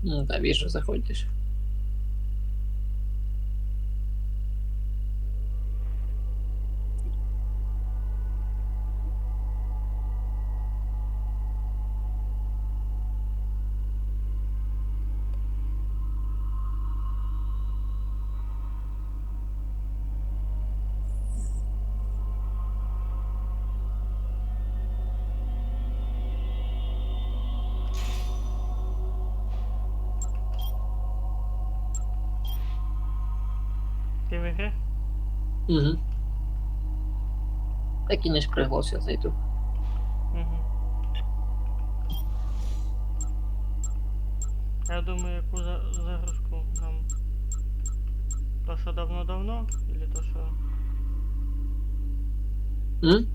Ну да, вижу, заходишь. Ты в игре? Угу. Так кинешь приглас, я зайду. Угу. Я думаю, яку загрузку нам. То, що давно-давно, или то, що... М?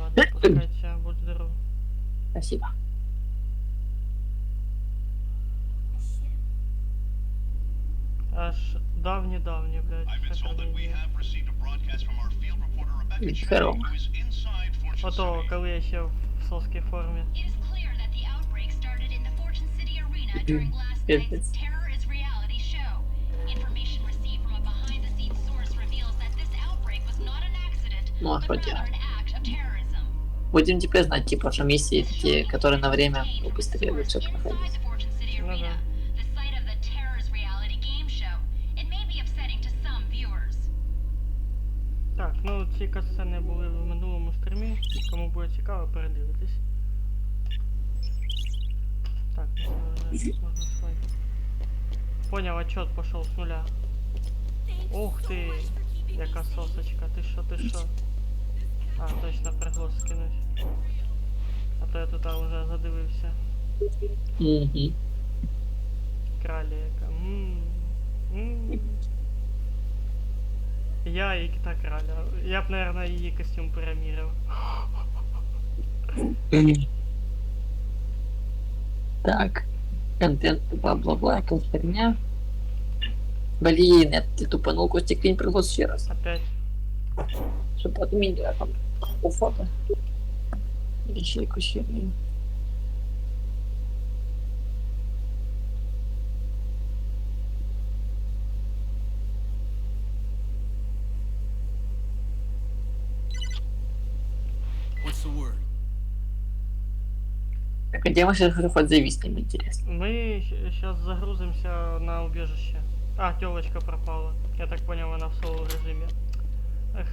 Ладно, пускайте, будь здоров. Спасибо. Аж давнє-давнє, блядь, сохранення. Здорово. Ото, коли я ще в соській формі. Пиздец. Ну, а что делать? Будем теперь знать, типа, что миссии такие, которые на время быстрее лучше проходить. Ну да. Так, ну ці катсцени були в минулому стрімі. Кому буде цікаво, передивитись. Так, ну це вже можна слайд. Понял, отчет пошел с нуля. Ух ты! Яка сосочка, ты шо? А, точно, приглас скинуть. А то я тут уже задивився. Угу. Кралі яка. Я і та краля. Я б, наверное, її костюм переміряв. Так. Контент, бла-бла-бла, какая херня. Блин, ты тупанул, Костик, кинь приглас еще раз. Опять. Чтобы отменили там у фото. Или еще якусь херню. What's the word? Так, а где мы сейчас хоть зависнем, интересно? Мы сейчас загрузимся на убежище. А, телочка пропала. Я так понял, она в соло режиме. Эх.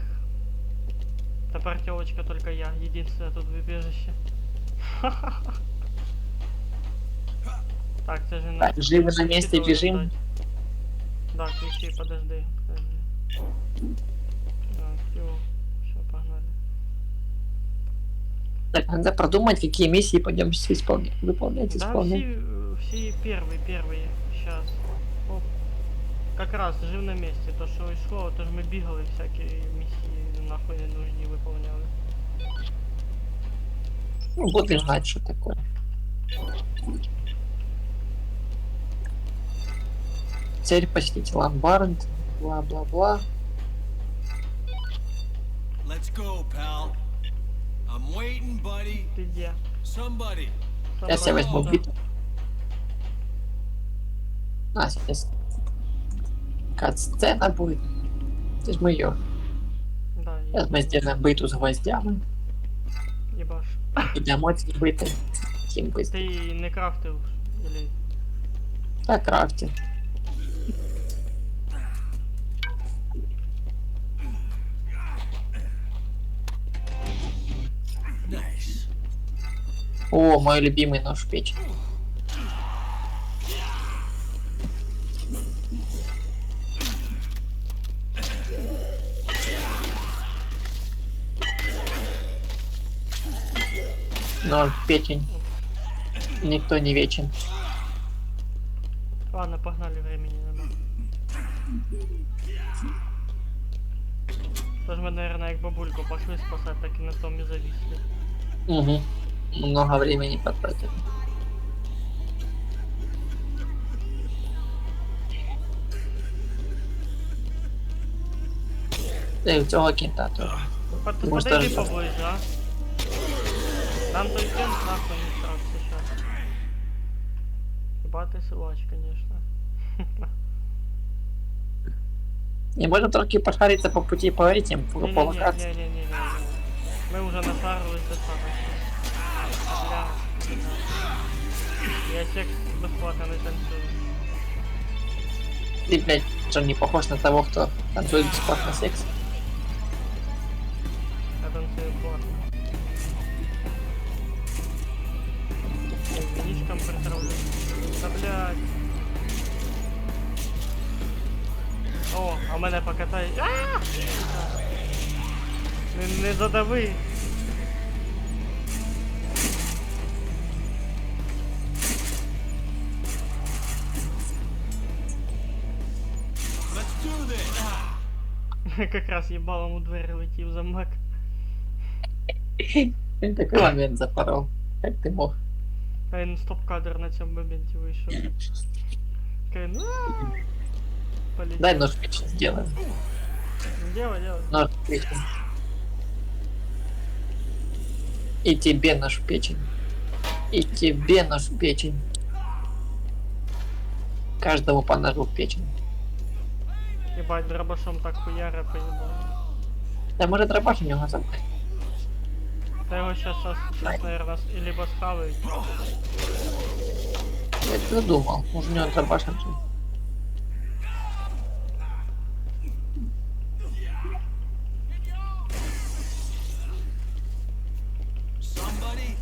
Тепер телочка только я. Единственное тут в убежище. Так, це же Так, живы на месте, бежим. Да, ключи, подожди. Все, погнали. Так, надо продумать, какие миссии пойдем выполнять, Да, исполнять. все первые. Сейчас. Оп. Как раз жив на месте. То, что йшло, то ж ми бігали всякі миссии, нахуй не нужні выполняли. Ну, будем знать, что такое. Цель почтить ломбард, бла-бла-бла. Let's go, pal. I'm waiting, buddy. Ты где? Somebody. Я себе возьму Да. биту. А, сейчас. Кат-сцена будет. Это ж мы ее. Да, Сейчас мы сделаем биту с гвоздями. ебаш. И домой с битой. Тим быстро. Ти не крафтив? Или... Так, крафте. Nice. О, мой любимый нож в печь. Нож в печень. Никто не вечен. Ладно, погнали, времени нема. Тож ми, наверное, як бабульку пошли спасати, так і на тому і зависли. Угу. Много времени потратили. Да и у цього кінта то. Подойди поближе, а? Нам той кент нахуй не страх сейчас. Ебатый силач, конечно. Не можем только пошариться по пути по этим, по локации. Не-не-не. Мы уже нашарились достаточно. Бля. Я секс бесплатно не танцую. Ты, блядь, что не похож на того, кто танцует бесплатно секс? Я танцую платно. Я винишком притравлю. Да блядь. О, а мене покатай. Не задави. Let's do this. Как раз ебалом у двері летів замок. Він такий момент запорол. Як ти мог? А він стоп-кадр на цьому моменті вийшов. Такий, ну, полетів. Дай нож печень сделаем. Делай. Нож печень. И тебе нож печень. И тебе нож печень. Каждому по ножу в печень. Ебать, дробашом так хуяра поебал. Да может дробаш у него забрать. Да его сейчас, наверное, либо схавают. Я это задумал. Может у него дробаш начал. Somebody.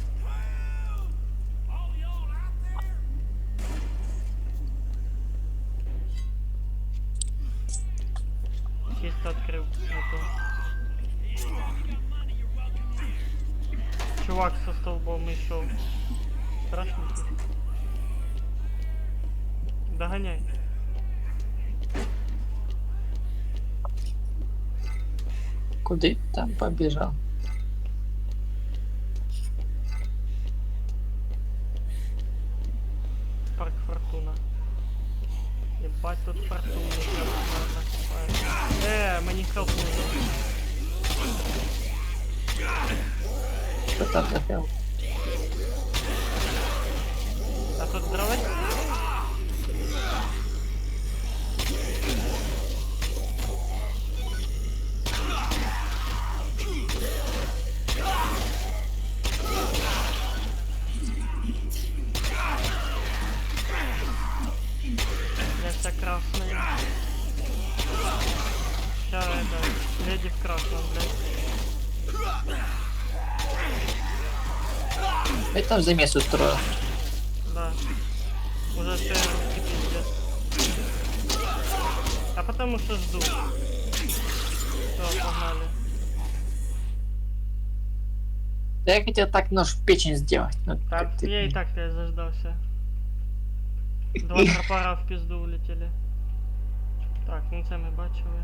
Чисто открыл эту. Чувак со столбом еще. Страшно. Догоняй. Куда там побежал? Парк Фортуна. Ебать, тут Фортуна. Мені хелп нужен. Что там захел? А тут дровать? Я вся красная. Ща это, леди в красном, блядь. Я там замес устроил. Да. Уже все русский пиздец. А потому что жду. Все, погнали. Да я хотел так нож в печень сделать. Но Так, как ты- я и так-то я заждался. Два тропора в пизду улетели. Так, ну це ми бачили.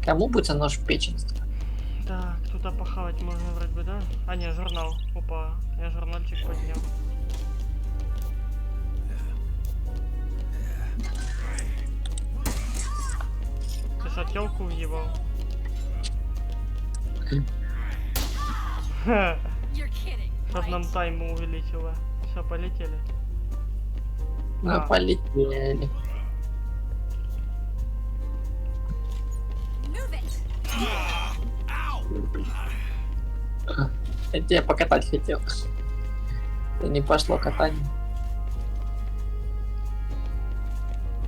Кому будет нож в печень? Так, тут похавать можно вроде бы, да? А не, журнал. Опа, я журнальчик поднял. Ты что, тёлку въебал? Ха, You're kidding, чтоб нам right? тайм увеличило. Все, полетели. Ну, А. полетели. Move it! Я тебя покатать хотел. Да не пошло катание.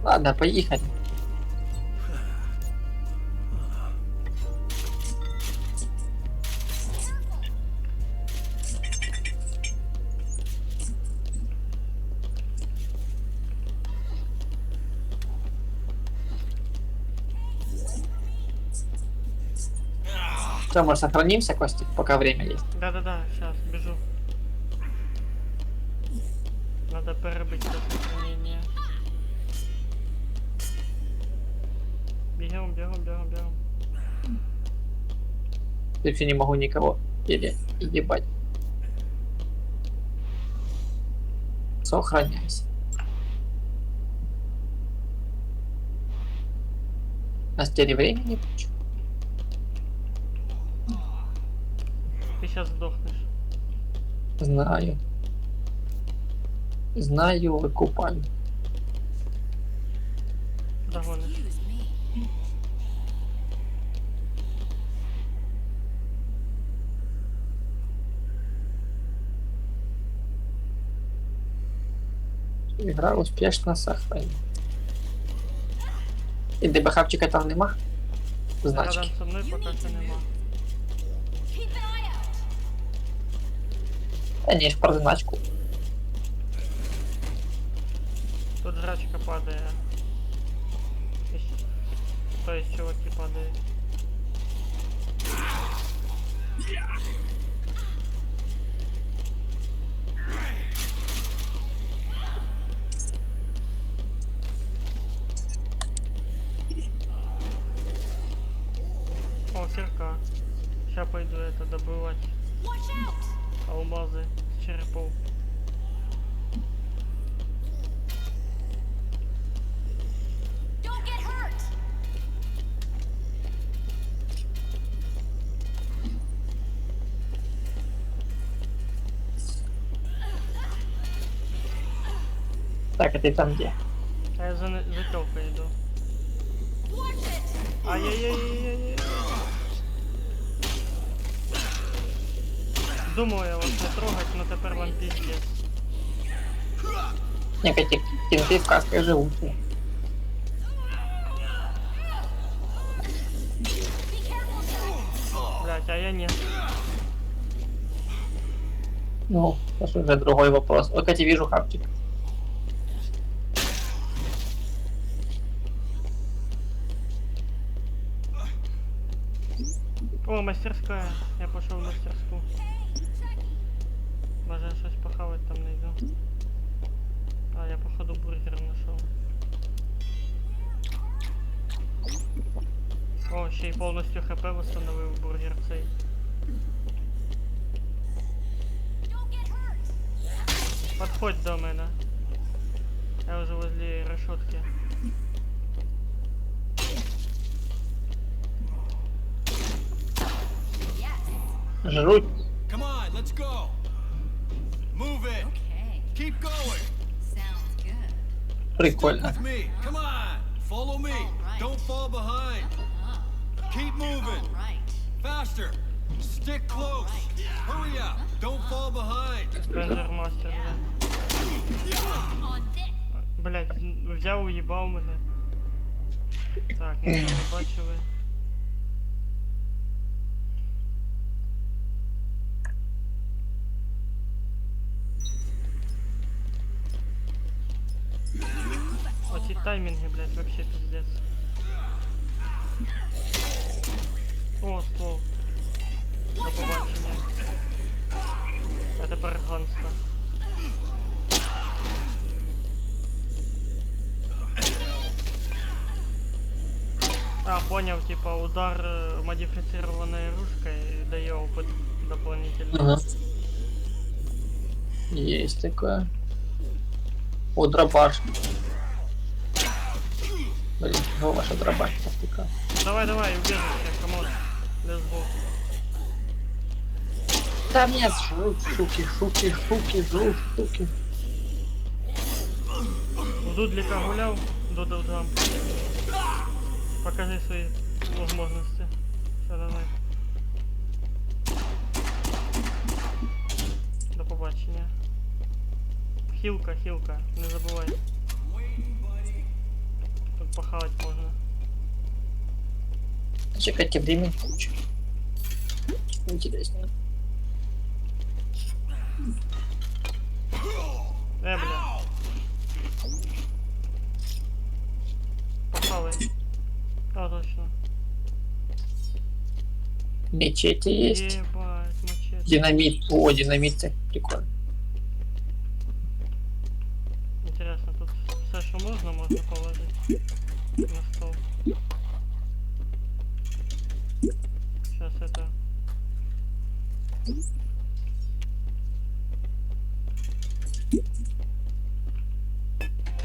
Ладно, поехали. Что, может, сохранимся, Костик, пока время есть? Да-да-да, сейчас, бежу. Надо перебить это сохранение. Бегом. Я вообще не могу никого ебать. Сохраняйся. На стере времени почему? сейчас сдохнешь. Знаю. Знаю, викупаю. Догонишь. Excuse me. Ігра успішно сохранена. І ДБХчика там нема? Значки. Рядом со мной пока что нема. Keep an eye out. Та ні, ж про значку. Тут жрачка падает. То есть чуваки падают. О, кирка. Сейчас пойду это добывать. Watch out. Алмазы с черепов. Don't get hurt. Так, а ти там де? А я за телкой иду. Watch it. Ай-яй-яй-яй-яй. Думаю, я вас не трогать, но тепер вам пиздец. Ні, ті кінти в касках живуть. Be careful, sir. Блять, а я нет. Ну, это уже другой вопрос. Ой, кстати, вижу хапчик. О, мастерская. Я пошел в мастерскую. Може щось похавать там найду. А, я походу бургер нашел. О, ще й повністю хп восстановив бургер цей. Don't get hurt. Подходь до мене. Я вже возле решетки. Yes. Жруть. Come on, let's go. Move it. Okay. Keep going. Sounds good. Stick Прикольно. with me. Come on. Follow me. Alright. Don't fall behind. Keep moving. All right. Faster. Stick close. Hurry up. Don't fall behind. Спенджер мастер, бля. On this. Блять, взяв, уїбав мене. Так, нічого не бачили. Оці таймінги, блять, вообще пиздец. О, ствол. До побачення. А тепер ганста. А, понял, типа удар модифицированной ружкой дает опыт дополнительный. Ага. Есть такое. О, дробаш. Блин, ну ваша дробаш повтыкал. Давай, давай, убежище, камон. Let's go. Да меня жрут, шуки, жрут, штуки. В дудлика гуляв, додав там. Покажи свои возможности. Все, давай. До побачення. Хілка, хілка, не забувай. Тут похавать можна. Чекайте, времени куча. Интересно. Бля. Похавай. А, точно. Мечети есть. Ебать, мачете. Динамит. О, динамит, так прикольно. Интересно, тут все, что можно положить на стол. Сейчас это...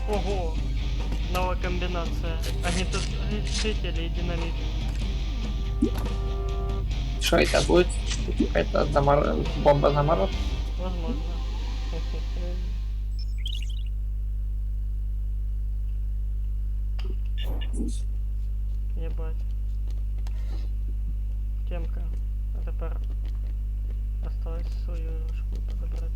Ого! Новая комбинация. Огнетушители и динамит. Что это будет? Какая-то бомба заморозка. Возможно. Ебать. Темка. А тепер осталось свою шкуру подобрать.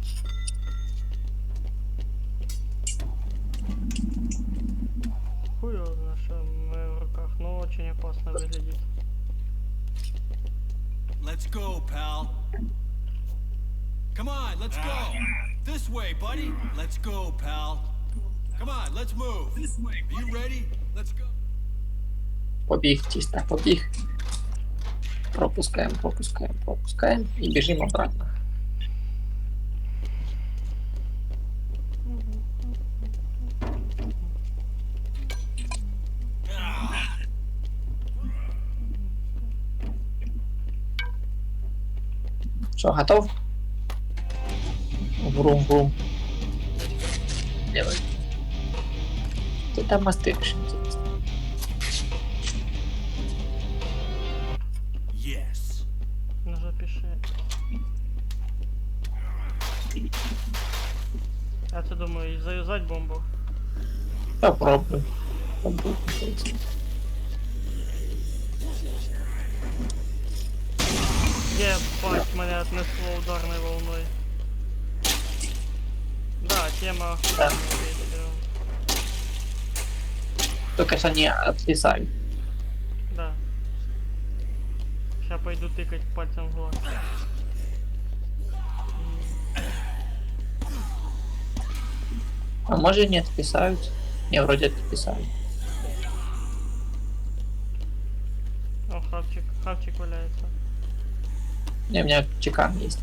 Хуй его знает, что мы в руках, но очень опасно выглядит. Let's go, pal. Come on, let's go. This way, buddy. Let's go, pal. Come on, let's move. This way. Are you ready? Let's go. Побег чисто, побег. Пропускаем, пропускаем, пропускаем и бежим обратно. Что, готов? Врум-врум. Делай. Ты там мастыришь, интересно. Yes. Ну запиши. Я це думаю, завязать бомбу. Попробуй. Попробуй. Ебать, меня отнесло ударной волной. Да, тема Да. охуенная. Только что не отвисай. Да. Сейчас пойду тыкать пальцем в глаз. А может не отписают? Не, вроде отписали. О, хавчик валяется. Не, у меня чекан есть.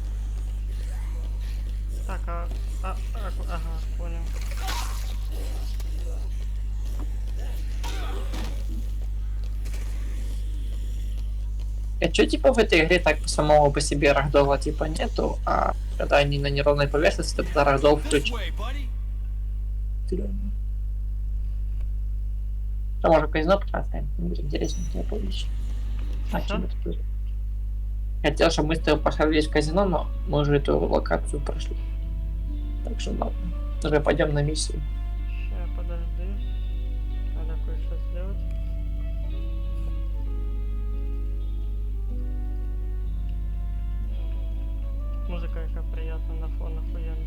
Так, ага, понял. А чё типа в этой игре так самого по себе рагдола типа нету, а когда они на неровной поверхности, то тогда рагдол This включен. way, buddy. А может казино поставим? Будет интересно, тебе побольше. А Что? чем это тут? Хотел, чтобы мы с тобой пошли в казино, но мы уже эту локацию прошли. Так что ладно. Уже пойдем на миссию. Сейчас, подожди. Надо кое-что сделать. Музыка какая приятная на фон, охуенно.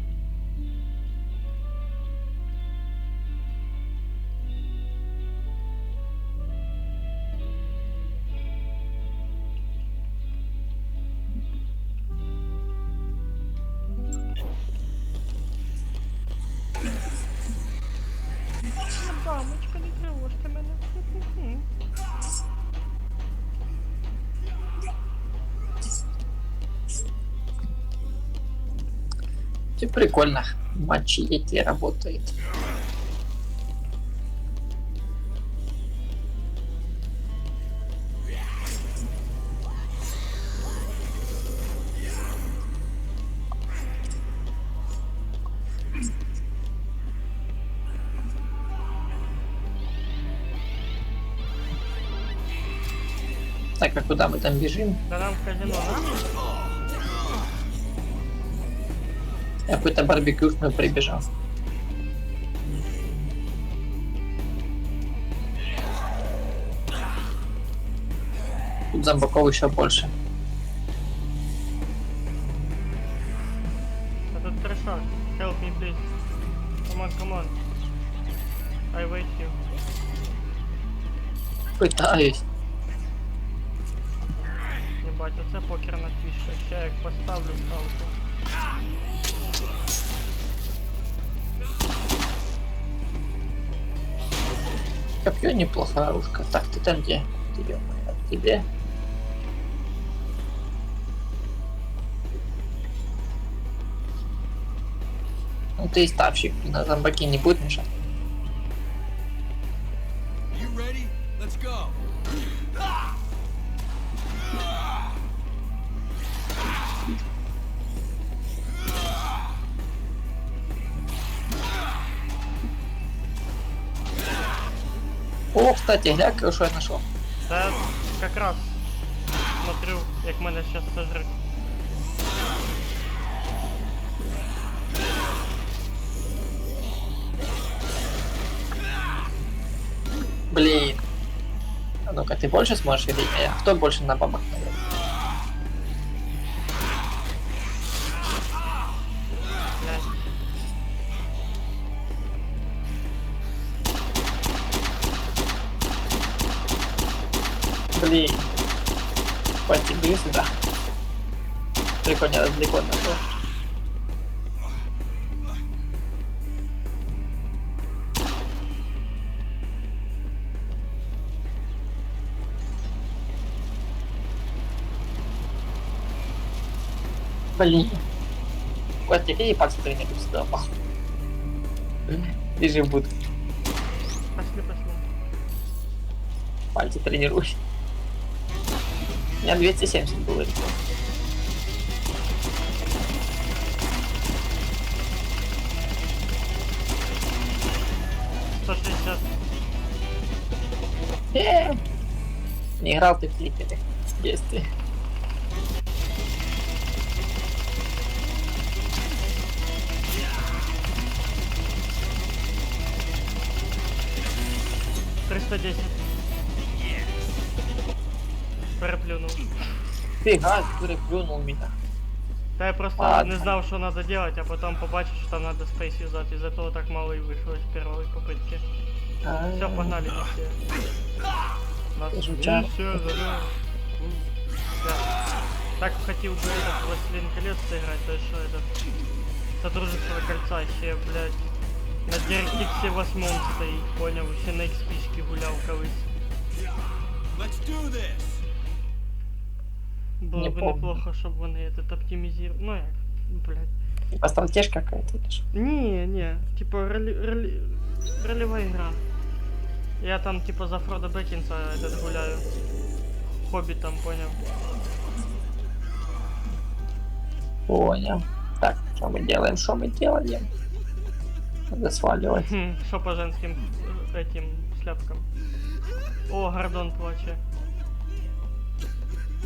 Мамочка, не тревожьте меня. Типа прикольно. Матчи эти работает. Так, а куда мы там бежим? Да нам в казино, да? Какой-то барбекюшный прибежал. Тут зомбаков еще больше. А тут трешак. Help me, please. Come on. I wait you. Пытаюсь. Ебать, оце покерна фішка. Ще як поставлю ставку. Копье неплохая оружка. Так, ты там где? Ты, ё-моё, тебе? Ну ты и ставщик, на зомбаки не будет мешать. You ready? Let's go. О, кстати, глянь, что я нашел. Да, как раз. смотрю, як мене щас сожруть. Блин. А ну-ка, ты больше сможешь или я? Кто больше на бабах? Блядь. Блин. Костик, бери сюда. Далеко не далеко нашел. Блин. Костик, иди пальцы тренируй сюда, пал. Лежи в будку. Пошли. Пальцы тренируй. У меня 270 было. 160. Не играл ты в кликеры в детстве. $310. Переплюнул. Ты газ, переплюнул меня. Та я просто Ладно. не знав, що треба робити, а потім побачив, що там треба спейс юзати. Із-за того так мало і вийшло з першої попитки. Все, погнали місія. Нас Звучало. місія задала. Да. Так хотів би этот Властелин колец сыграть, то що этот Содружество кольца ще, блядь, на DirectX 8 стоїть, поняв, ще на XP-шки гуляв колись. Let's do this. Було Не б помню. неплохо, щоб вони этот оптимізували. Ну як, блядь. Типа стратежка какая-то или что? Не, типа ролевая игра. Я там типа за Фродо Бекинса этот гуляю. Хобби там, понял. Понял. Так, что мы делаем? Что мы делаем? Надо сваливать. Что по женским этим шляпкам. О, Гордон плаче.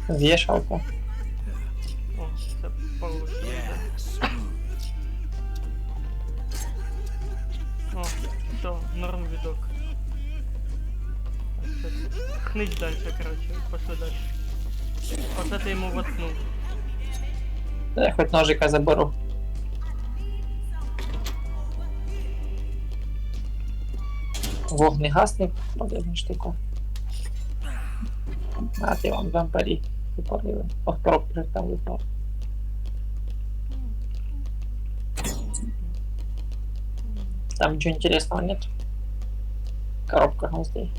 Вешалка. О, це получше. Yeah, smooth. О, все, норм видок. Хныть дальше, короче, пошли дальше. Вот это ему воткнул. Да, я хоть ножика заберу. Вогнегасник, полезна штука. А ты вон бампари выпалил. Ох, коробку же там выпал. Там ничего интересного нет. Коробка гвоздей.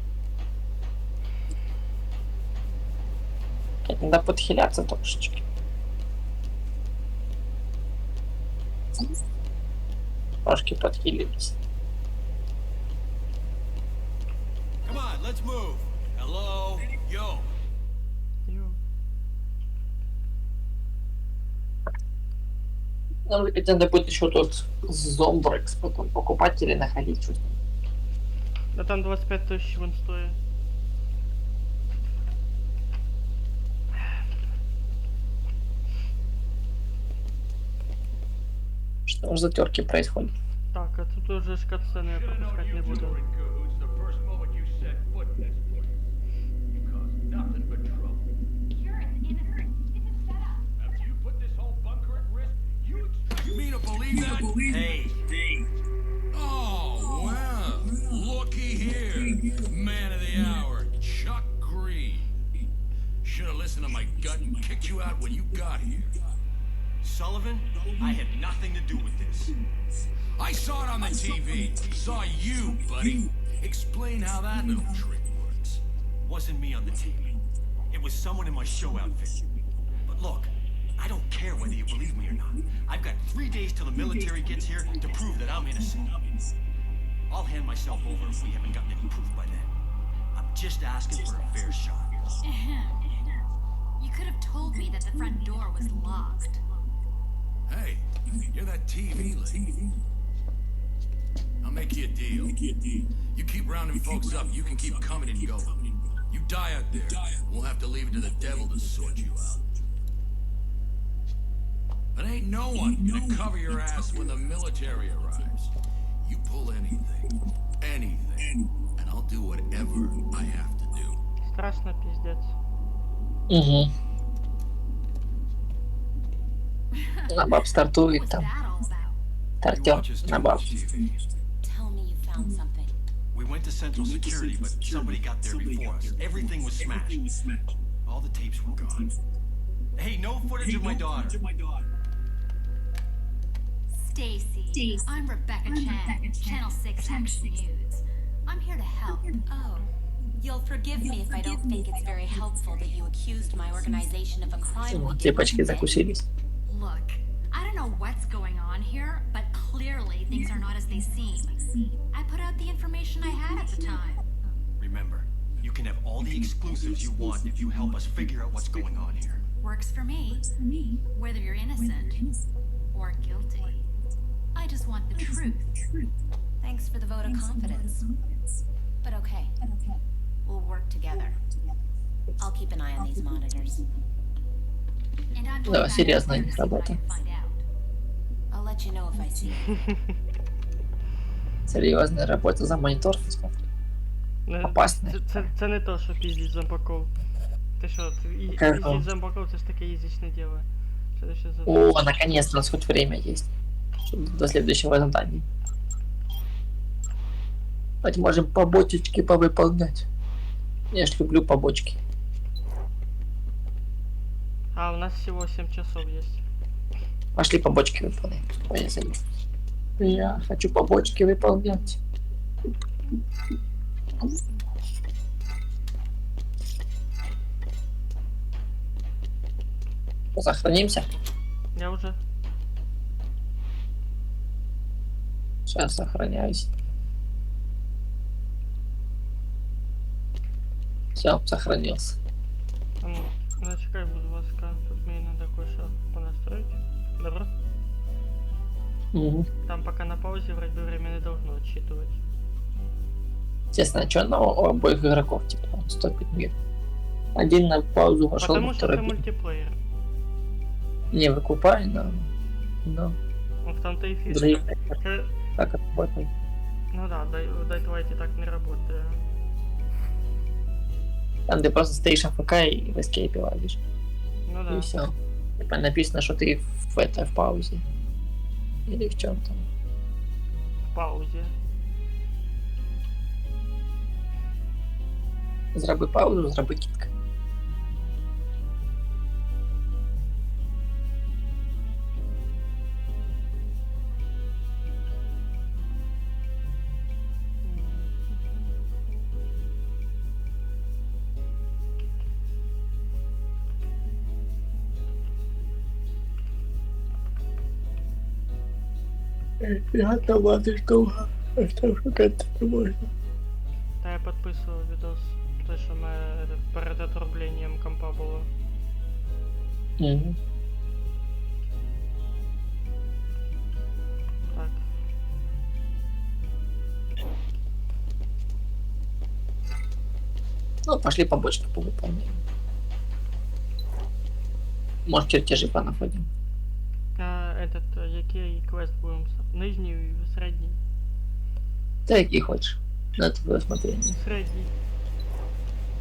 Опять надо подхиляться трошечки. Трошки подхилились. Come on, let's move. Hello, yo. Ё. Нам ведь надо будет еще тут зомбрекс потом покупать или находить что-то. Да там 25 тысяч вон стоит. Что за терки происходят? Так, а тут уже катсцены я пропускать не буду. You're an innocent. It's a setup. You mean to believe that? Hey. Oh, well. Looky here. Man of the hour, Chuck Green. Should have listened to my gut and kicked you out when you got here. Sullivan, I had nothing to do with this. I saw it on the TV. Saw you, buddy. Explain how that little trick works. Wasn't me on the TV. It was someone in my show outfit. But look, I don't care whether you believe me or not. I've got 3 days till the military gets here to prove that I'm innocent. I'll hand myself over if we haven't gotten any proof by then. I'm just asking for a fair shot. You could have told me that the front door was locked. Hey, you're that TV lady. I'll make you a deal. You keep rounding folks up, you can keep coming and going. You die out there. We'll have to leave it to the devil to sort you out. But ain't no one gonna cover your ass when the military arrives. You pull anything, and I'll do whatever I have to do. Страшно, пиздец. Угу. На баб стартует What's там. that all about? You Тартер watch us на too баб. much TV. Tell me you found something. We went to Central Security, but somebody got there before us. Everything was smashed. All the tapes were gone. Hey, no footage of my daughter. Stacy, I'm Rebecca Chan, Channel 6 Action News. I'm here to help. Oh, you'll forgive me if I don't think it's very helpful that you accused my organization of a crime we didn't Цепочки commit. закусились. Look, I don't know what's going on here, but clearly things are not as they seem. I put out the information I had at the time. Remember, you can have all the exclusives you want if you help us figure out what's going on here. Works for me, whether you're innocent or guilty. I just want the truth. Thanks for the vote of confidence. But okay, we'll work together. I'll keep an eye on these monitors. And I'm Да, going back серьезно, there to их see what I работа. can find out. I'll let you know if I see it. Серйозна робота за монітор. Не- Опасне. Це не то, що піздіть зомбаков. Ти що, Кажу. піздіть зомбаков, це ж таке язичне діло. Що ти ще за... О, наконец-то у нас хоть время есть. Чтобы до следующего задания. Хоть можем побочечки повыполнять. Я ж люблю побочки. А, у нас всего 7 часов есть. Пошли побочки выполнять. Поехали. Я хочу побочки выполнять. Сохранимся. Я уже... Сейчас сохраняюсь. Все, сохранился. А ну, зачекай, буду ласка. Тут мне надо кое-что понастроить. Добро? Угу. Там пока на паузе вроде бы время не должно отсчитывать. Естественно, что на у обоих игроков, типа, 105 мир. Один на паузу пошел, Потому что второй это мультиплеер. не выкупай, но Ну, в том-то и другие фишка. так работает. Ну да, дай давайте так не работает. Там ты просто стоишь АФК и в эскейпе лазишь. Ну да. И все. Типа написано, что ты в паузе. Или в чем там. В паузе. Зроби паузу, зроби кітка. Я там лазиш довго, а там шукати не можна. Та я підписував відос. Те, що ми перед отрубленням компа було. Угу. Так. Ну, пошли побочки повыполняем. Может, чертежи понаходим. А який квест будемо? Нижній і середній? Да, який хочешь. На твое усмотрение. Середній.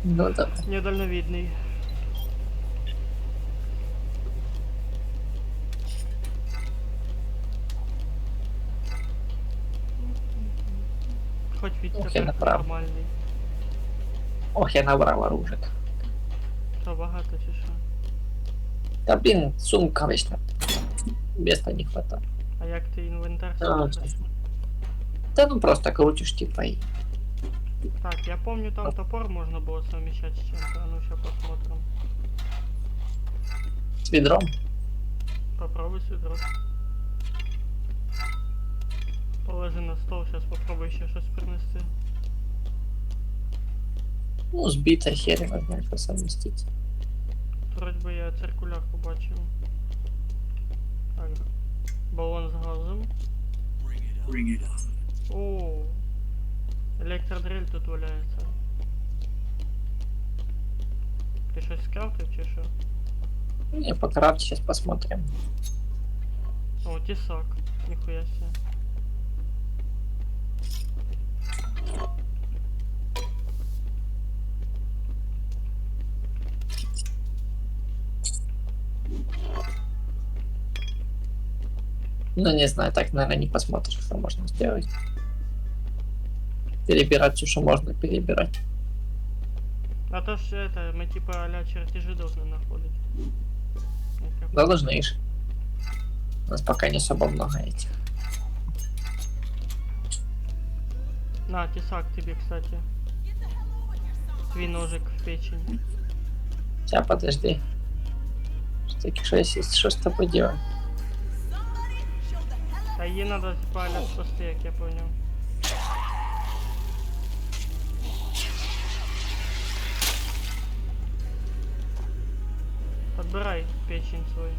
Ну, давай. Недальновидний. Хоч від Ох, я тепер направо. нормальний. Ох, я набрал оружек. Що, багато чи що? Да блин, сумка вечно. Места не хватает. А як ти інвентар А, ставиш? Да ну просто крутишь типа и... Так, я помню, там топор можно было совмещать с чем-то. А ну сейчас посмотрим. С ведром. Попробуй сюда. Положи на стол, сейчас попробуй еще что-то принести. Ну, сбито хер его знает, что совместить. Вроде бы я циркуляр побачив. Так, баллон з газом. Bring it on. О, электродрель тут валяется. Ти щось скрафтив чи що? Не по крафте, сейчас посмотрим. О, тесак. Ніхуя себе. Ну, не знаю, так, наверное, не посмотришь, что можно сделать. Перебирать все, что можно перебирать. А то ж это, мы типа а-ля чертежи должны находить. Ну-ка. Да, должны ж. У нас пока не особо много этих. На, тесак тебе, кстати. Твой ножик в печень. Сейчас, подожди. Что с тобой делать? А ей надо типа а-ля спасти, як я понял. Подбирай печень свой.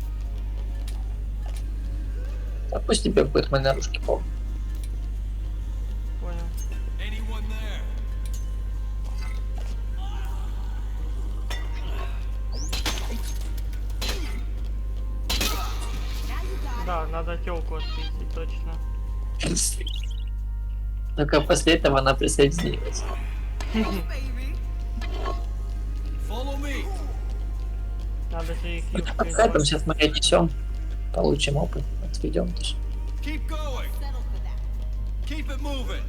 Да пусть тебе будет мои наружки пол. Понял. Anyone there? Да, надо телку отпиздить, точно. Только после этого она присоединилась. Follow me. Надо же их Поэтому сейчас мы отнесем, получим опыт, отведем тоже. Keep going. Keep it moving.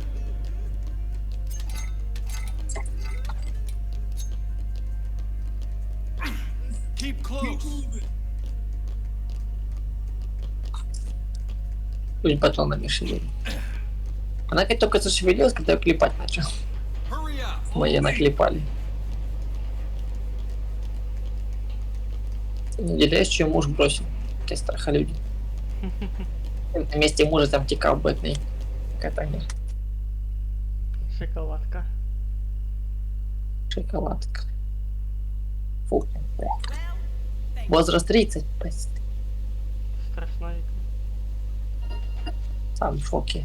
Keep close. Пусть патронами шевелит. Она как только зашевелилась, когда я клепать начал. Hurry up. Мои наклепали. Ты не удивляешь, что муж бросил? Какие страхолюди. На месте мужа там текал бы от ней. Катание. Шоколадка. Шоколадка. Фу. Возраст 30. Страшненько. Сам в шоке.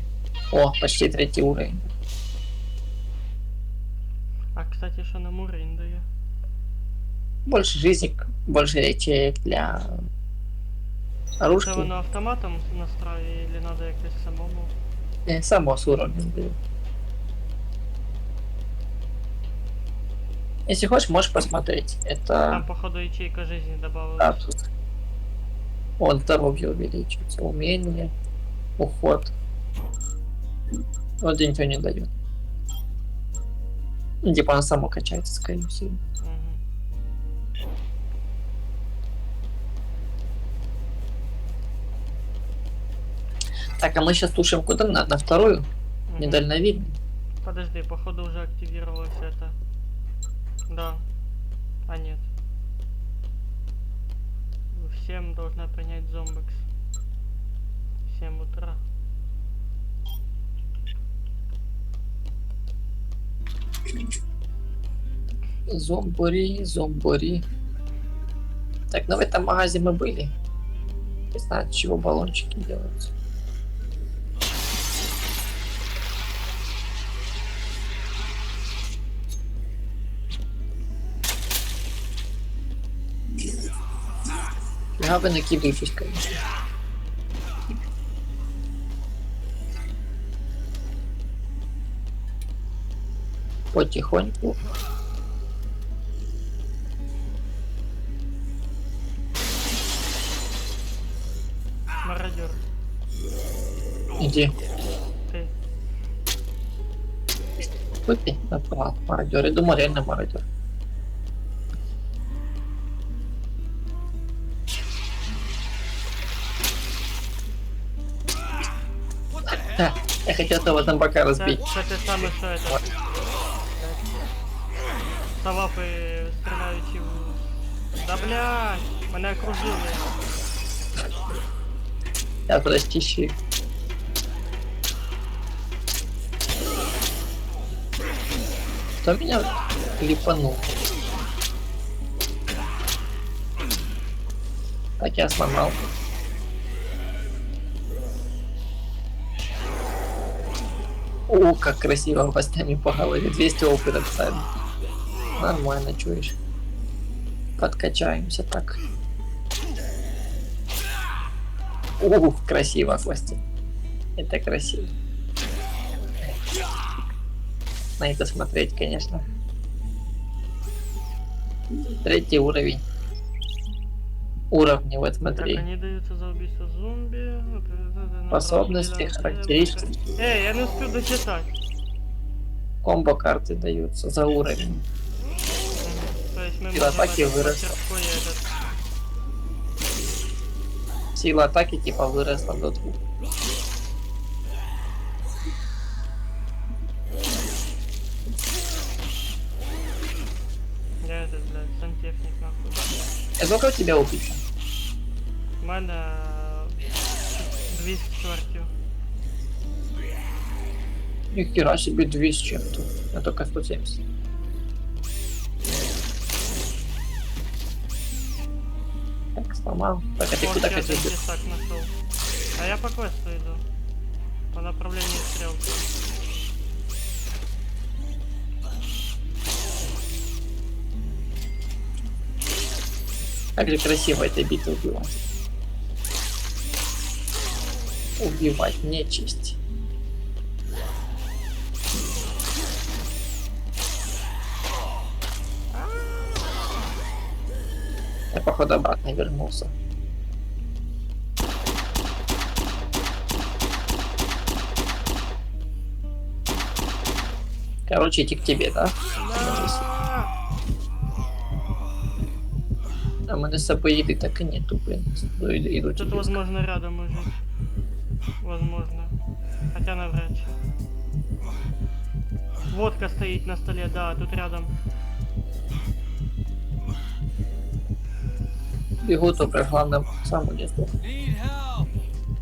О, почти 3-й уровень. А кстати, що нам уровень дає? Больше жизни, больше ячеек для оружки. Це воно автоматом настраює, или надо якось самому? Само с уровнем дают. Если хочешь, можешь посмотреть. Это... Там, походу, ячейка жизни Да, добавилась. тут. Вон здоровье увеличивается, умение, уход. Вот ничего не дает. Ну, типа она само качается, скорее всего. Мгм. Так, а мы сейчас слушаем куда? На вторую? Мгм. Недальновидную. Подожди, походу уже активировалось это. Да. А нет. Всем должна принять зомбекс. В 7 утра. Зомбори, зомбори. Так, ну в этом магазе мы были. Не знаю, от чего баллончики делаются. Я бы накидываюсь, конечно. Потихоньку. Мародер. Иди. Ты. Кто ты? Направо. Мародер. Я думаю, реально мародер. Да, я хотел этого зомбака разбить. Це те саме, що это. Салапи стріляючи в... Да блядь! Мене окружили. Я подожди, щи. Кто меня клипанул? Так, я сломал. О, как красиво гвоздями по голове. 200 опыта, кстати. Нормально, чуешь. Подкачаемся так. Ух, красиво, Костя. Это красиво. На это смотреть, конечно. 3-й уровень. Уровни, вот Как смотри. они даются за убийство зомби? Способности, характеристики. Эй, я не успел дочитать. Комбо-карты даются за уровень. То есть мы Сила можем атаки этот выросла. мастерской этот. Сила атаки типа выросла до 2. Я этот, блядь, сантехник нахуй. Сколько у тебя убийца? У мене 204. Нихера себе 200 с чем-то. Я только 170. Так, сломал. Так, а ты О, куда я хотел? тесак нашел. А я по квесту иду. По направлению стрелки. Как же красиво этой битой убивать. Убивать нечисть. Я походу обратно вернулся. Короче, идти к тебе, да? А мене з собою їди так і нету, блин. Іду Тут, тебе. возможно, рядом уже. Возможно. Хотя навряд чи. Водка стоит на столе, да, тут рядом. Бігу, то при главном сам не здох. Need help.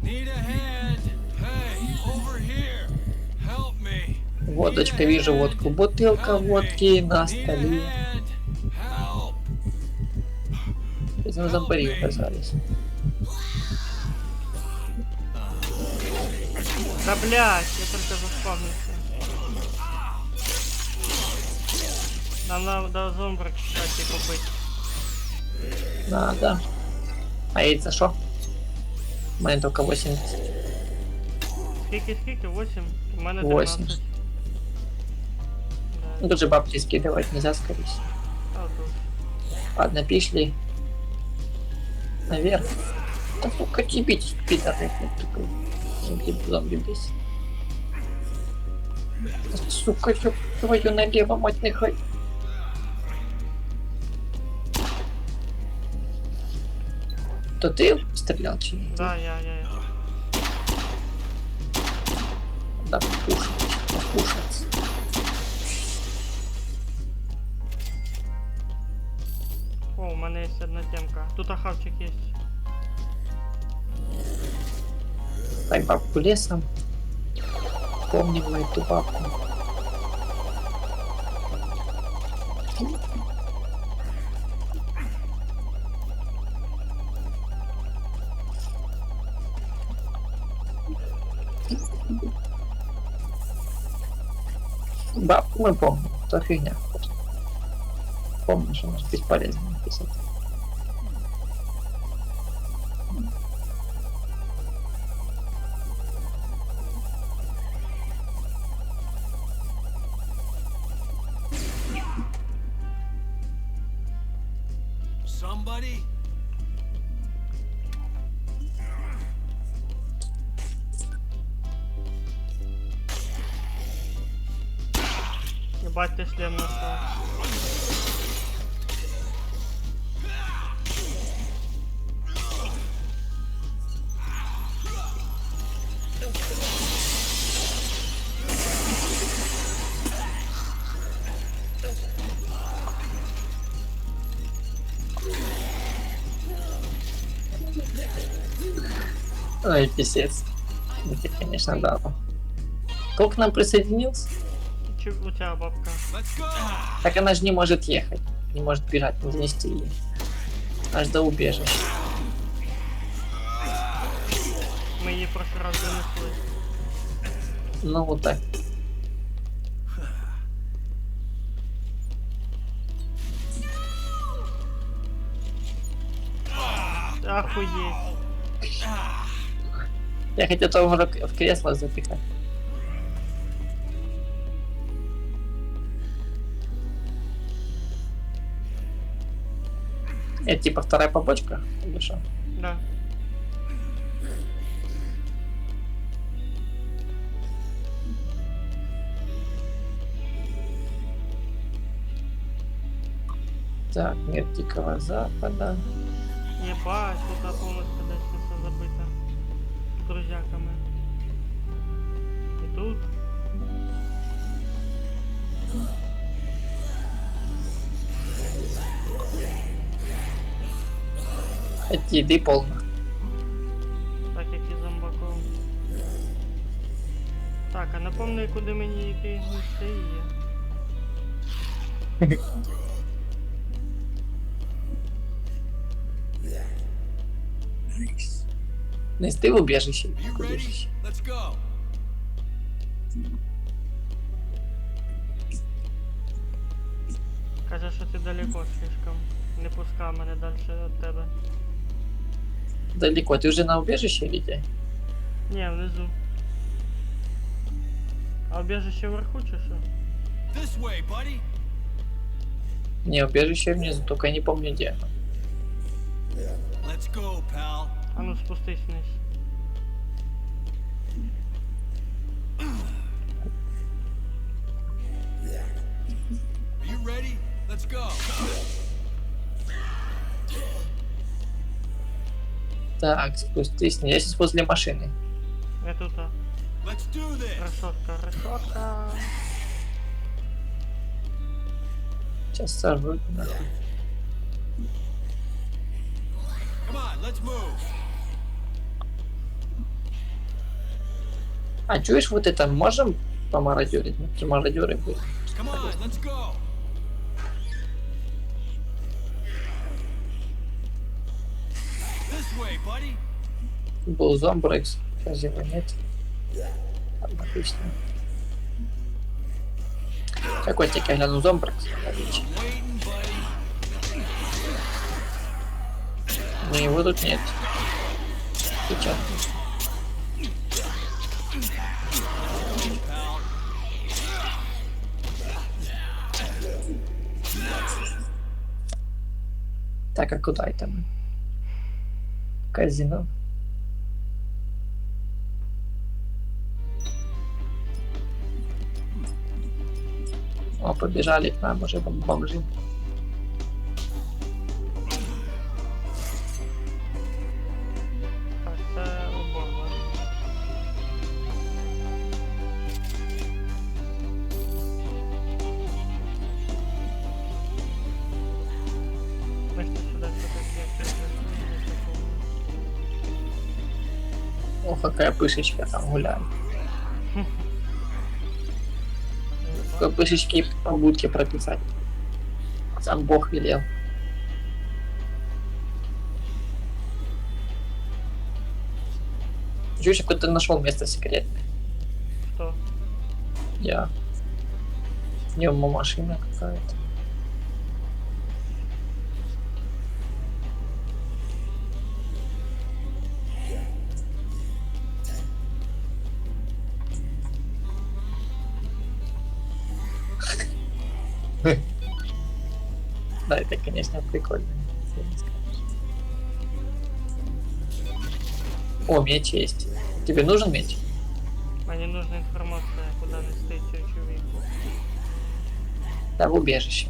Need a hand. Hey, over here. Help me. Водочка, вижу водку. Бутылка водки на Need a столе. hand. Help. Из на зомбари оказались. Да блять, я только заспавнился. Нам надо зомбрак, кстати, купить. Надо. А яйца шо? У мене только 80. Скільки? 8? У мене 80. 13. Ну тут же бабки скидывать нельзя, скорее всего. А, тут. Ладно, пішли. Наверх. Да сука, тебе пидоры. Зомби бесит. Сука, ёб твою налево, мать нехай. То ты стрелял чи нет? Да, я. Да, покушать. О, у мене є одна темка. Тут ахавчик є. Дай бабку лесом. Помним мы эту бабку. Бабку мы помним, то фигня. Помнишь, у нас бесполезно написать. Somebody? Ебать, ты шлем нашел. Ой, писец. Это, конечно, да. Кто к нам присоединился? Че у тебя бабка? Let's go. Так она же не может ехать. Не может бежать, не занести ее. Аж до убежища. Мы її в прошлый раз донесли. Ну вот так. Охуеть. Я хотел того уже в кресло запихать. Это типа вторая побочка? Или что? Да. Так, мир Дикого Запада. Ебать, тут полностью десь все забито. З друзяками. І тут. Эти еды полно. Так як і зомбаков. Так, а напомни, куди мені йти місце є. Нести в убежище. You ready? Let's go. Каже, що ти далеко слишком. Не пускай мене далі від тебе. Далеко. Ты уже на убежище или где? Ні, внизу. А убежище вверху чи що? This way, buddy. Не, убежище внизу, только я не помню где. Let's go, pal. А ну спустись вниз. Are you ready? Let's go. Так, спустись. Я сейчас возле машины. Я тут. Let's do this. Решетка, решетка. Сейчас сажу. нахуй. Come on, let's move. А чуешь, вот это можем помародерить? Мы мародеры были. Come on, let's go. This way, buddy. Был зомбрекс. Сейчас его нет. Ладно, отлично. Какой тебе я гляну зомбрекс? Отлично. Waiting, buddy. Но его тут нет. Сейчас. Pal. Так, а куда это мы? Казино. О, побежали к нам уже бомжи. Так, це уборна. Бачите, сюди все таке. О, какая пышечка там гуляет. Какой пышечки по будке прописать. Сам Бог велел. Чуть кто-то нашел место секретное. Хто? Я. В нем машина какая-то. Да, это, конечно, прикольно. если не скажешь. О, меч есть. Тебе нужен меч? Мені нужна інформація, куди нести цю чоловіку. Да, в убежище.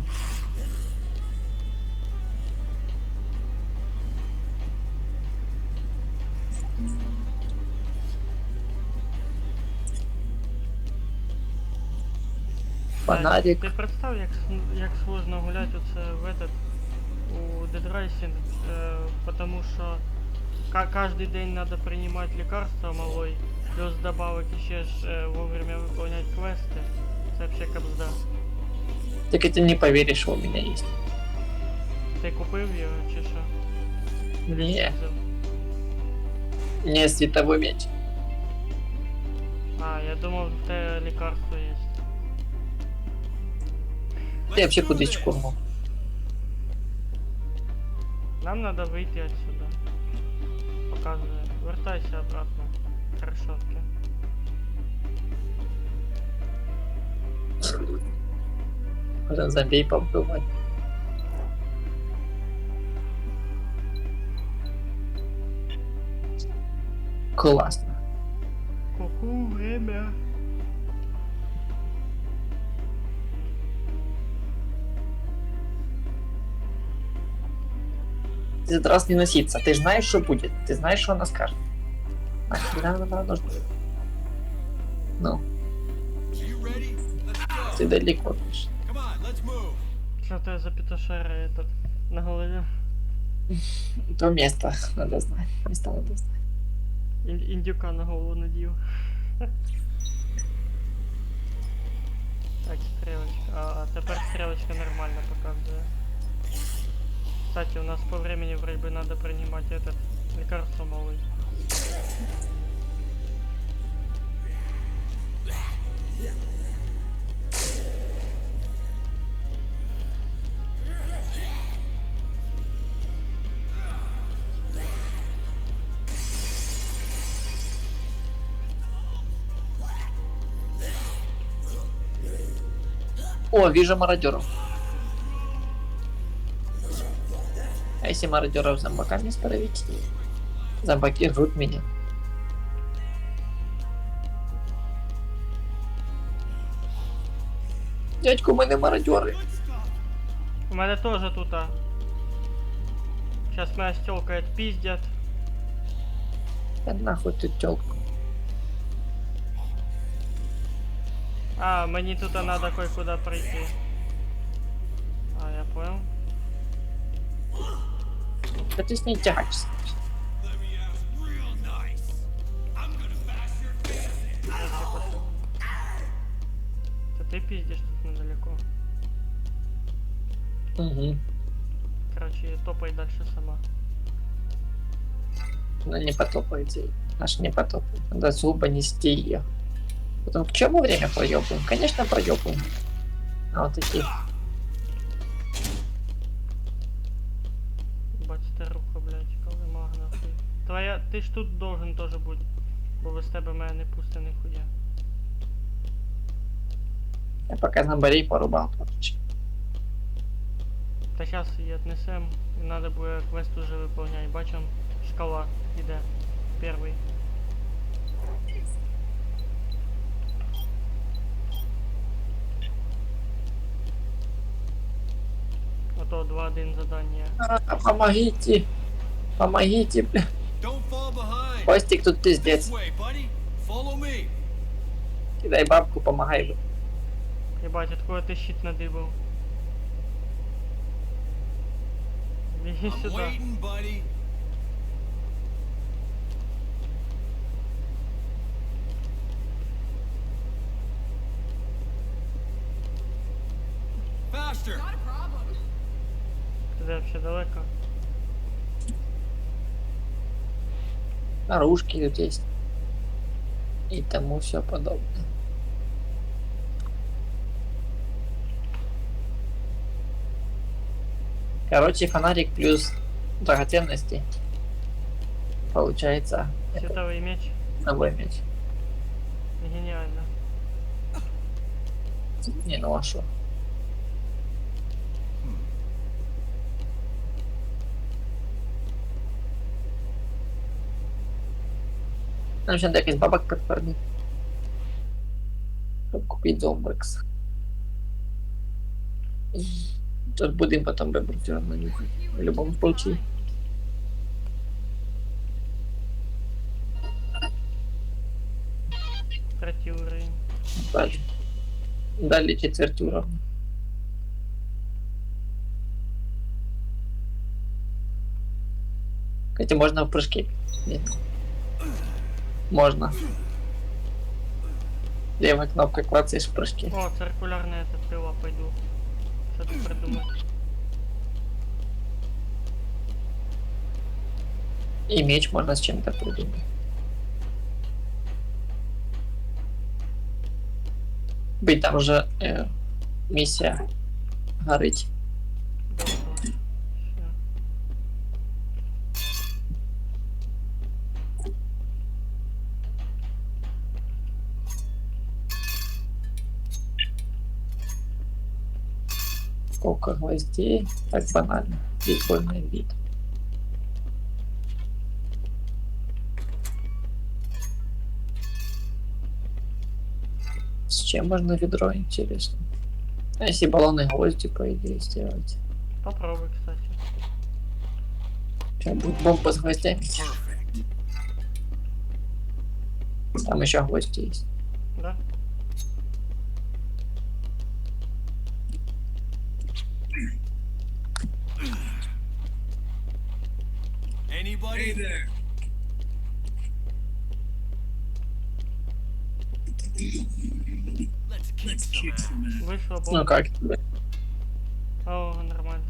Фонарик. Ти представ, як сложно гуляти оце в этот, у Dead Rising, потому що каждый день надо принимать лекарства малой, плюс добавок еще ж вовремя выполнять квесты. Це вообще кабзда. Так ты не поверишь, что у меня есть. Ти купив його чи що? Не, Взяв? не световой меч. А, я думав, в те лекарство є. Ты вообще куда чкурнул? Нам надо вийти отсюда. показує. Вертайся обратно. К решетке. Можна зомбей повбивати. Класно. Ку-ку, время. Ты этот раз не носиться. Ты же знаешь, что будет. Ты знаешь, что она скажет. Нахера нам нужно? Ну, You ready? Let's go. ты далеко пишешь. Come on, let's move. Что ты за петушара этот на голове? То место надо знать. Место надо знать. Індюка на голову надів. Так, стрелочка. А тепер стрелочка нормально показывает. Кстати, у нас по времени вроде бы надо принимать этот лекарство новый. О, вижу мародеров. А если мародеров зомбаками справить? Зомбаки жрут меня. Дядьку, у мене мародери. У меня тоже тут, а. Сейчас моя стелка отпиздят. Да нахуй тут тёлку. А, мне тут надо кое-куда пройти. А, я понял. Да ты с ней тягаться. Let me ask real nice. I'm gonna bash your face in. Сейчас я пошел. Это ты пиздишь тут недалеко. Угу. Короче, топай дальше сама. Она не потопает. Наша не потопает. Надо зубы нести ее. Потом к чему время проебываем? Конечно, проебываем. А вот такие. Бать старуха, блядь, коли магна. Твоя, ти ж тут должен тоже бути. Бо без тебе мене не пусти ніхуя. Я пока зомбарей порубал. Короче. Та зараз її отнесем. І надо буде квест уже виповняти. Бачим, шкала іде. Перший. Ото 2-1 задання. Помогите. Помогите, бля. Don't fall behind. Костик тут This пиздец. way, buddy. Follow me. Кидай бабку, помогай. Бля. Єбать, откуда ти щит надибав? Біги I'm сюди. waiting, buddy. Faster. Ти де вообще далеко? Наружки тут есть. И тому все подобное. Короче, фонарик плюс драгоценности. Получается, Світовий меч. новый меч. Геніально. Не, ну а шо? Нам ще якийсь бабок підвернути. Щоб купити зомбекс. Тут будем потом выбрать все равно нюхать. В любом случае. Третій уровень. Далі. Далі четверть уровня. Хотя можно в прыжке. Нет. Можно. Левая кнопка клацаешь в прыжке. О, циркулярне це пиво, пойду. Що ти придумав? И меч можно с чем-то придумать. Быть там уже миссия горить. Добре. Все. Сколько гвоздей? Так банально. Прикольный вид. С чем можно ведро, интересно? А если баллоны гвозди, по идее, сделать? Попробуй, кстати. Сейчас будет бомба с гвоздями. Perfect. Там еще гвозди есть. Да? Anybody there? Let's kick some ass. Вышла Ну бомба. как тебе? О, нормально.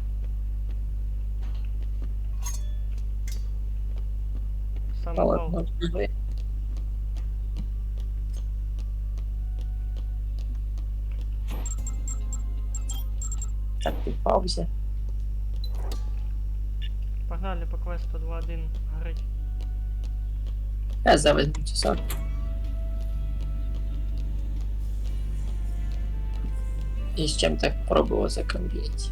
Сам упал. Ладно. Так, ты в паузе. Погнали по квесту 2.1 горить. Я за 8 часов. И с чем так пробовал закомбить.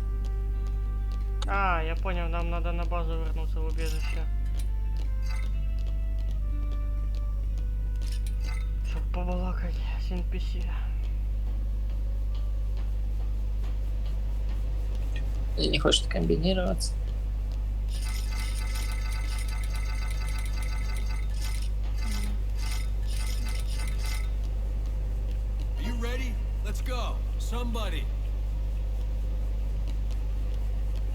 А, я понял, нам надо на базу вернуться в убежище. Чтоб побалакать с NPC. Или не хочет комбинироваться. Are you ready? Let's go. Somebody.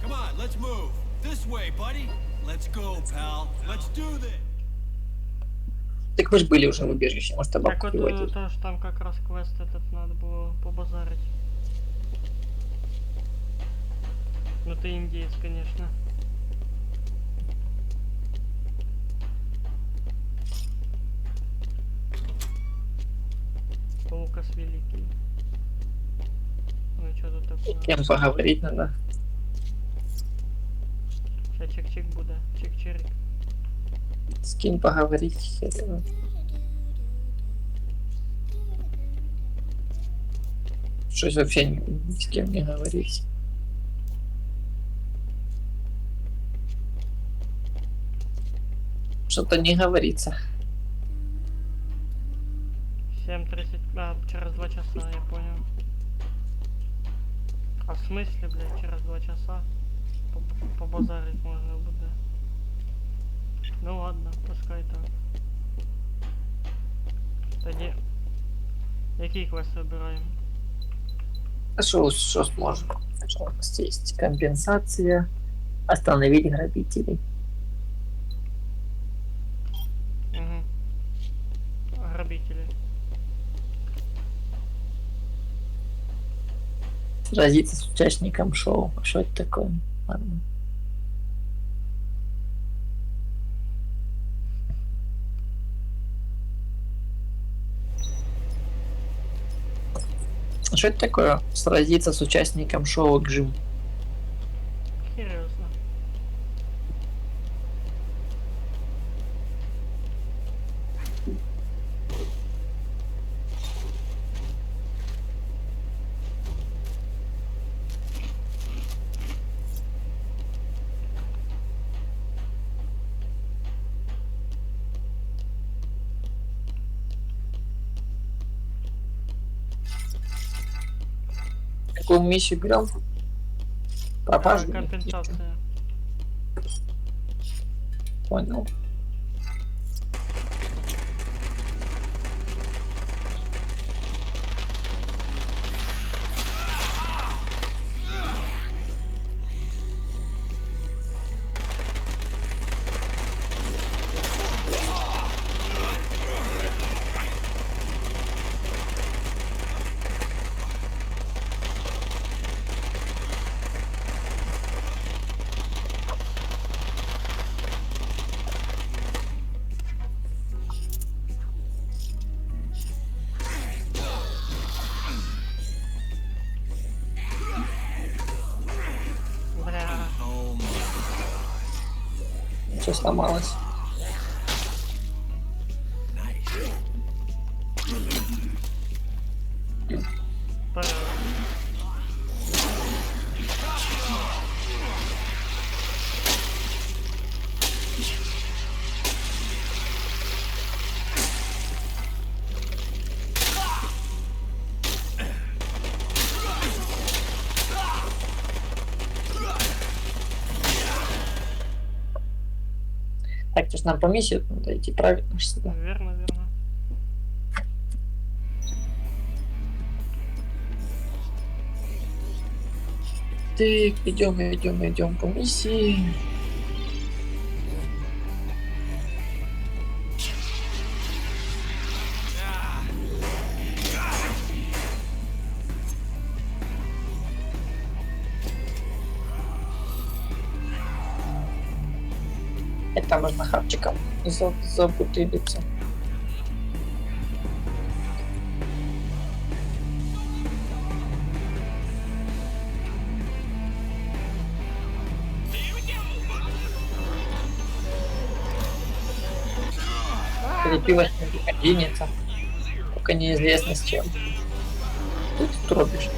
Come on, let's move. This way, buddy. Let's go, pal. Let's do this. Так вы же были уже в убежище, может, Так бабку вот приводить. тоже там как раз квест этот надо было побазарить. Ну ты индеец, конечно. Лукас великий. Ну и что тут такое? С кем поговорить надо. Сейчас чик-чик буде. Чик-чирик. С кем поговорить, хер его. Что-то вообще ни с кем не говорить. Что-то не говорится. 7:30. А, через 2 часа, я понял. А в смысле, блядь, через 2 часа? Побазарить можно буде. Ну ладно, пускай так. Тоді. Який квест вибираємо? А что сможем? Что у нас есть? Компенсация. Остановить грабителей. Угу. Грабители. Сразиться с участником шоу. Что это такое? Ладно. Что это такое? Сразиться с участником шоу Джим. Серьезно. Какую миссию берем? Пропажу? Компенсация. Понял. Бля. Oh my. Что сломалось? Nice. Порядок. Так, то ж нам по миссии надо идти правильно ж сюда. Верно, верно. Так, идем по миссии. Это можно хавчиком забутылиться. Перепилось денется. Только неизвестно с чем. Что ты тут робишь?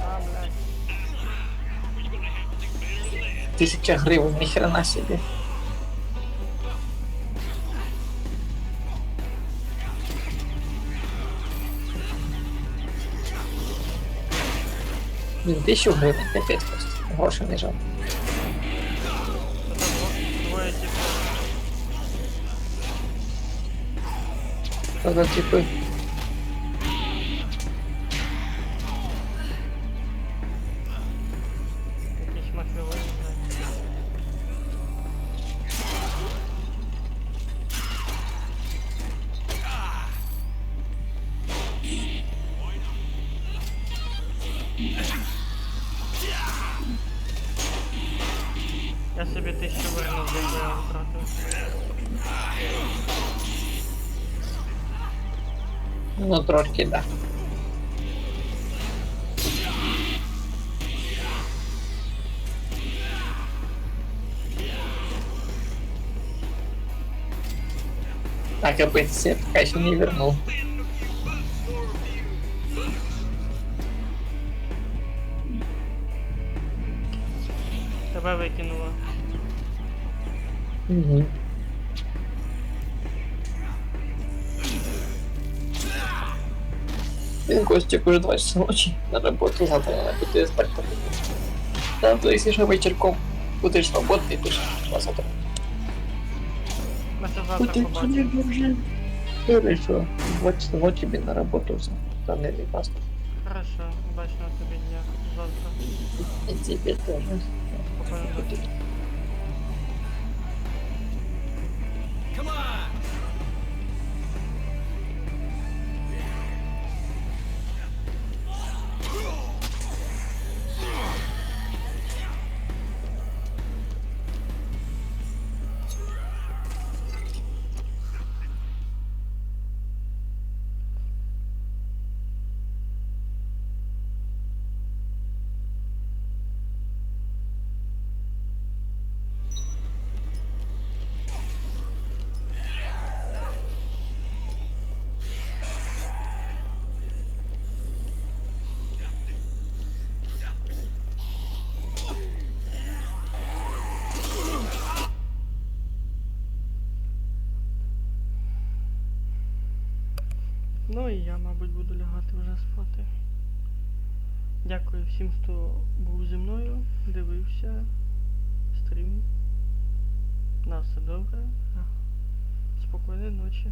А, блядь. 1000 гривен, ни хрена себе. Блин, 1000 гривен, капец просто. Гроша не жалко. Это двое типа. Тогда типа... Якісь мафіози, блядь. Я собі 1000 вернув, якби я втратив. Ну, трошки, да. А капец, я пока еще не вернул. Тебе викинуло. Угу. Блин, Костик, уже 2 часа ночи на работу, завтра надо будет спать. Да, то есть еще вечерком будешь свободный, ты же завтра. Ми це завтра побачимо. Хорошо. 2 часа ночи тебе на работу уже. Там не опасно. Хорошо, удачного тобі дня. Завтра. И тебе тоже. Спокійної ночі. Come on! Ну і я, мабуть, буду лягати вже спати. Дякую всім, хто був зі мною, дивився стрім. На все добре. Спокійної ночі.